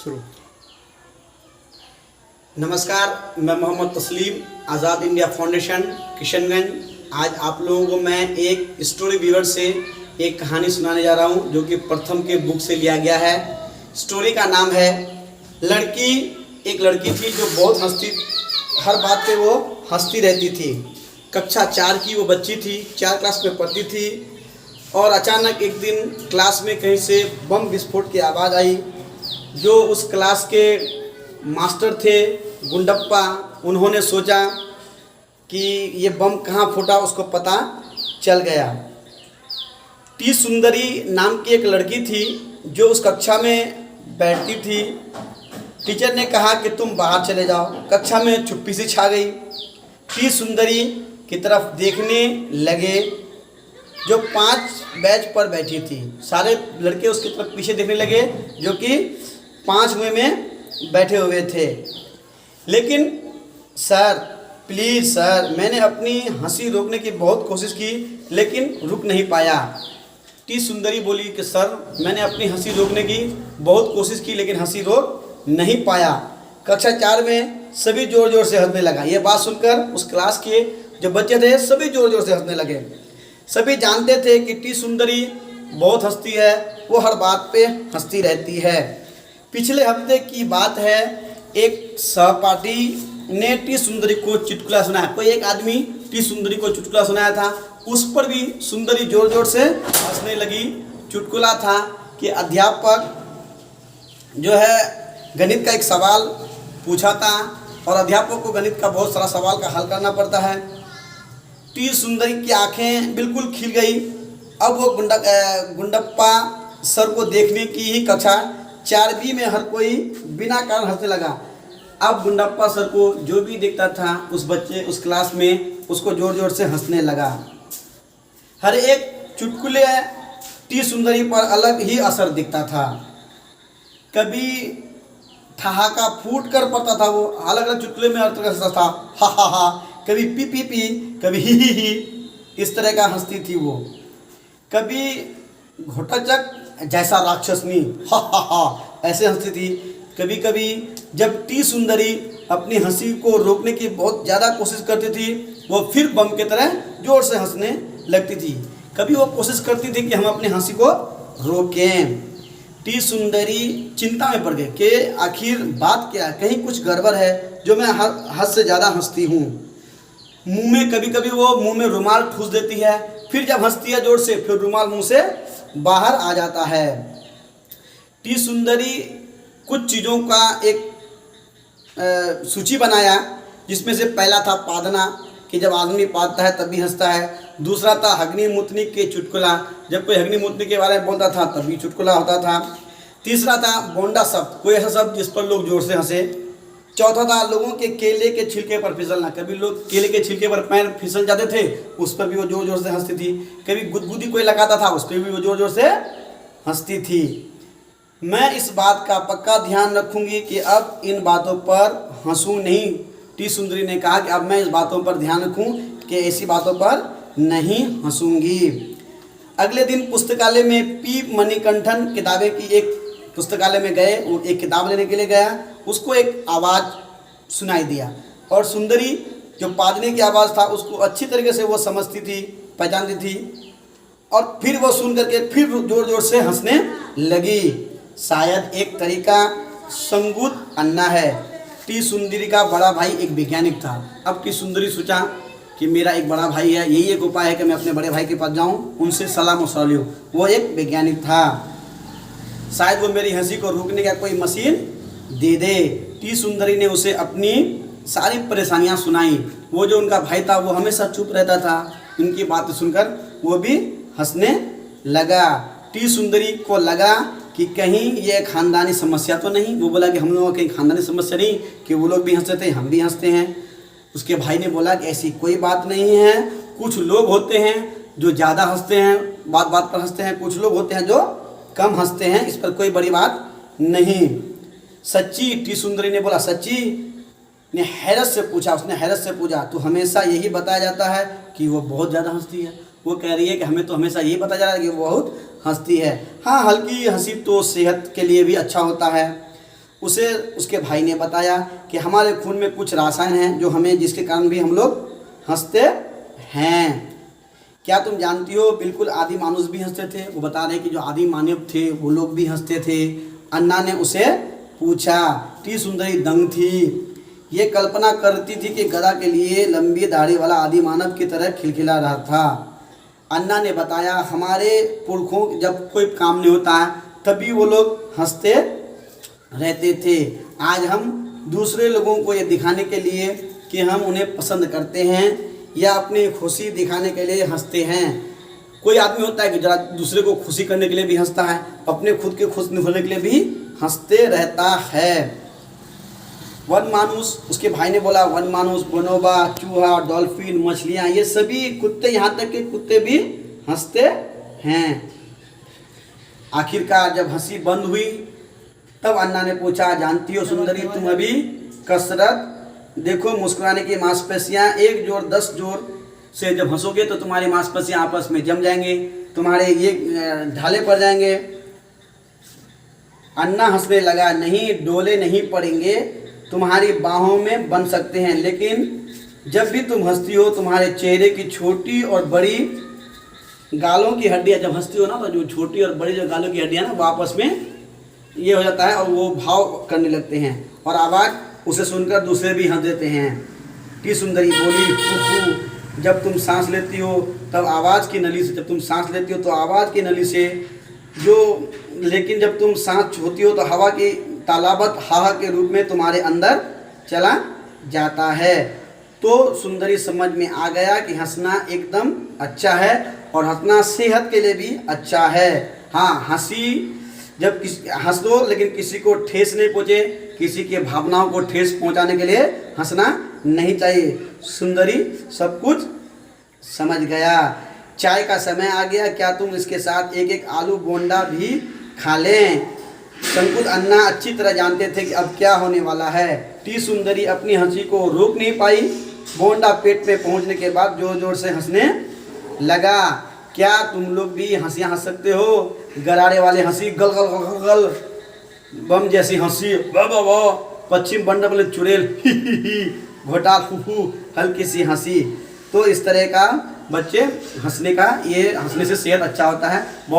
शुरू। नमस्कार, मैं मोहम्मद तस्लीम, आज़ाद इंडिया फाउंडेशन किशनगंज। आज आप लोगों को मैं एक स्टोरी व्यूअर से एक कहानी सुनाने जा रहा हूं, जो कि प्रथम के बुक से लिया गया है। स्टोरी का नाम है लड़की। एक लड़की थी जो बहुत हंसती, हर बात पे वो हंसती रहती थी। कक्षा 4 की वो बच्ची थी, 4 क्लास में पढ़ती थी। और अचानक एक दिन क्लास में कहीं से बम विस्फोट की आवाज़ आई। जो उस क्लास के मास्टर थे गुंडप्पा, उन्होंने सोचा कि ये बम कहाँ फूटा, उसको पता चल गया। टी सुंदरी नाम की एक लड़की थी जो उस कक्षा में बैठती थी। टीचर ने कहा कि तुम बाहर चले जाओ। कक्षा में चुप्पी सी छा गई। टी सुंदरी की तरफ देखने लगे जो 5 बेंच पर बैठी थी। सारे लड़के उसकी तरफ पीछे देखने लगे जो कि 5वें में बैठे हुए थे। लेकिन सर, प्लीज़ सर, मैंने अपनी हंसी रोकने की बहुत कोशिश की लेकिन रुक नहीं पाया। टी सुंदरी बोली कि सर, मैंने अपनी हंसी रोकने की बहुत कोशिश की लेकिन हंसी रोक नहीं पाया। कक्षा 4 में सभी ज़ोर ज़ोर से हंसने लगा। ये बात सुनकर उस क्लास के जो बच्चे थे सभी ज़ोर ज़ोर से हंसने लगे। सभी जानते थे कि टी सुंदरी बहुत हंसती है, वो हर बात पे हंसती रहती है। पिछले हफ्ते की बात है, एक सहपाठी ने टी सुंदरी को चुटकुला सुनाया। कोई एक आदमी टी सुंदरी को चुटकुला सुनाया था, उस पर भी सुंदरी जोर जोर से हंसने लगी। चुटकुला था कि अध्यापक जो है गणित का एक सवाल पूछा था और अध्यापक को गणित का बहुत सारा सवाल का हल करना पड़ता है। टी सुंदरी की आंखें बिल्कुल खिल गई। अब वो गुंडप्पा सर को देखने की ही कक्षा 4B में हर कोई बिना कारण हंसने लगा। अब गुंडप्पा सर को जो भी देखता था उस बच्चे उस क्लास में उसको जोर जोर से हंसने लगा। हर एक चुटकुले टी सुंदरी पर अलग ही असर दिखता था। कभी ठहाका फूट कर पड़ता था, वो अलग अलग चुटकुले में अर्थ हंसता था, हा हा हा, कभी पी पी पी, कभी ही, इस तरह का हंसती थी वो। कभी घोटाचक जैसा राक्षसनी, हा हा हा, ऐसे हंसती थी। कभी कभी जब टी सुंदरी अपनी हंसी को रोकने की बहुत ज़्यादा कोशिश करती थी, वो फिर बम की तरह जोर से हंसने लगती थी। कभी वो कोशिश करती थी कि हम अपनी हंसी को रोकें। टी सुंदरी चिंता में पड़ गई कि आखिर बात क्या है, कहीं कुछ गड़बड़ है जो मैं हद से ज़्यादा हंसती हूँ। मुंह में कभी कभी वो मुंह में रुमाल ठूस देती है, फिर जब हंसती है जोर से फिर रुमाल मुंह से बाहर आ जाता है। टी सुंदरी कुछ चीज़ों का एक सूची बनाया, जिसमें से पहला था पादना, कि जब आदमी पादता है तब भी हंसता है। दूसरा था हग्नि मुतनी के चुटकुला, जब कोई हग्नि मुतनी के बारे में बोलता था तब भी चुटकुला होता था। तीसरा था बोंडा शब्द, कोई ऐसा शब्द जिस पर लोग जोर से हंसे। चौथा था लोगों के केले के छिलके पर फिसलना, कभी लोग केले के छिलके पर पैर फिसल जाते थे, उस पर भी वो जोर जोर से हंसती थी। कभी गुदगुदी कोई लगाता था, उस पर भी वो जोर जोर से हंसती थी। मैं इस बात का पक्का ध्यान रखूंगी कि अब इन बातों पर हंसूं नहीं। टी सुंदरी ने कहा कि अब मैं इस बातों पर ध्यान रखूं कि ऐसी बातों पर नहीं हंसूंगी। अगले दिन पुस्तकालय में पी मणिकंठन किताबें की एक पुस्तकालय में गए। वो एक किताब लेने के लिए गया, उसको एक आवाज़ सुनाई दिया और सुंदरी जो पादने की आवाज़ था उसको अच्छी तरीके से वो समझती थी, पहचानती थी। और फिर वो सुन करके फिर जोर जोर से हंसने लगी। शायद एक तरीका संगूत अन्ना है। टी सुंदरी का बड़ा भाई एक वैज्ञानिक था। अब टी सुंदरी सोचा कि मेरा एक बड़ा भाई है, यही एक उपाय है कि मैं अपने बड़े भाई के पास जाऊं, उनसे सलाह मशवरा लूं। वो एक वैज्ञानिक था, शायद वो मेरी हंसी को रोकने का कोई मशीन दे दे। टी सुंदरी ने उसे अपनी सारी परेशानियां सुनाई। वो जो उनका भाई था वो हमेशा चुप रहता था। उनकी बातें सुनकर वो भी हंसने लगा। टी सुंदरी को लगा कि कहीं ये खानदानी समस्या तो नहीं। वो बोला कि हम लोगों की खानदानी समस्या नहीं, कि वो लोग भी हंसते थे हम भी हंसते हैं। उसके भाई ने बोला कि ऐसी कोई बात नहीं है, कुछ लोग होते हैं जो ज़्यादा हंसते हैं, बात बात पर हंसते हैं, कुछ लोग होते हैं जो कम हंसते हैं, इस पर कोई बड़ी बात नहीं। सच्ची, टी सुंदरी ने बोला। सच्ची ने हैरत से पूछा, उसने हैरत से पूछा, तो हमेशा यही बताया जाता है कि वो बहुत ज़्यादा हंसती है। वो कह रही है कि हमें तो हमेशा यही बताया जा रहा है कि वो बहुत हंसती है। हाँ, हल्की हंसी तो सेहत के लिए भी अच्छा होता है। उसे उसके भाई ने बताया कि हमारे खून में कुछ रसायन हैं जो हमें, जिसके कारण भी हम लोग हंसते हैं। क्या तुम जानती हो, बिल्कुल आदि मानुष भी हंसते थे। वो बता रहे कि जो आदि मानव थे वो लोग भी हंसते थे। अन्ना ने उसे पूछा। टी सुंदरी दंग थी। ये कल्पना करती थी कि गधा के लिए लंबी दाढ़ी वाला आदि मानव की तरह खिलखिला रहा था। अन्ना ने बताया, हमारे पुरखों जब कोई काम नहीं होता है तभी वो लोग हंसते रहते थे। आज हम दूसरे लोगों को ये दिखाने के लिए कि हम उन्हें पसंद करते हैं या अपनी खुशी दिखाने के लिए हंसते हैं। कोई आदमी होता है कि जरा दूसरे को खुशी करने के लिए भी हंसता है, अपने खुद के खुश होने के लिए भी हंसते रहता है। वन मानुस, उसके भाई ने बोला, वन मानुस, बोनोबा, चूहा, डॉल्फिन, मछलियाँ, ये सभी कुत्ते, यहाँ तक के कुत्ते भी हंसते हैं। आखिरकार जब हंसी बंद हुई तब अन्ना ने पूछा, जानती हो सुंदरी, तुम अभी कसरत देखो, मुस्कुराने की मांसपेशियां 1 जोड़ 10 जोड़ से जब हंसोगे तो तुम्हारी मांसपेशियां आपस में जम जाएंगे, तुम्हारे ये ढाले पड़ जाएंगे। अन्ना हंसने लगा, नहीं, डोले नहीं पड़ेंगे, तुम्हारी बाहों में बन सकते हैं, लेकिन जब भी तुम हंसती हो तुम्हारे चेहरे की छोटी और बड़ी गालों की हड्डियां, जब हंसती हो ना तो जो छोटी और बड़ी जो गालों की हड्डियां ना वो आपस में ये हो जाता है और वो भाव करने लगते हैं और आवाज़ उसे सुनकर दूसरे भी हंस देते हैं। टी सुंदरी बोली, फूफू, जब तुम सांस लेती हो तब आवाज़ की नली से, जब तुम सांस लेती हो तो आवाज़ की नली से जो, लेकिन जब तुम सांस छोड़ती हो तो हवा की तालाबत हाहा के रूप में तुम्हारे अंदर चला जाता है। तो सुंदरी समझ में आ गया कि हंसना एकदम अच्छा है और हंसना सेहत के लिए भी अच्छा है। हाँ, हंसी जब हंस दो लेकिन किसी को ठेस नहीं पहुँचे, किसी के भावनाओं को ठेस पहुंचाने के लिए हंसना नहीं चाहिए। सुंदरी सब कुछ समझ गया। चाय का समय आ गया, क्या तुम इसके साथ एक एक आलू बोंडा भी खा लें? संकुल अन्ना अच्छी तरह जानते थे कि अब क्या होने वाला है। टी सुंदरी अपनी हंसी को रोक नहीं पाई। बोंडा पेट पे पहुंचने के बाद जोर जोर से हंसने लगा। क्या तुम लोग भी हंसियाँ हंस सकते हो? गरारे वाले हंसी, गल गल गल गल गल, बम जैसी हंसी, वाह वाह वाह, पश्चिम बंडा वाले चुड़ैल, ही ही, घोटा फूफू, हल्की सी हंसी। तो इस तरह का बच्चे हंसने का, ये हंसने से सेहत अच्छा होता है। बहुत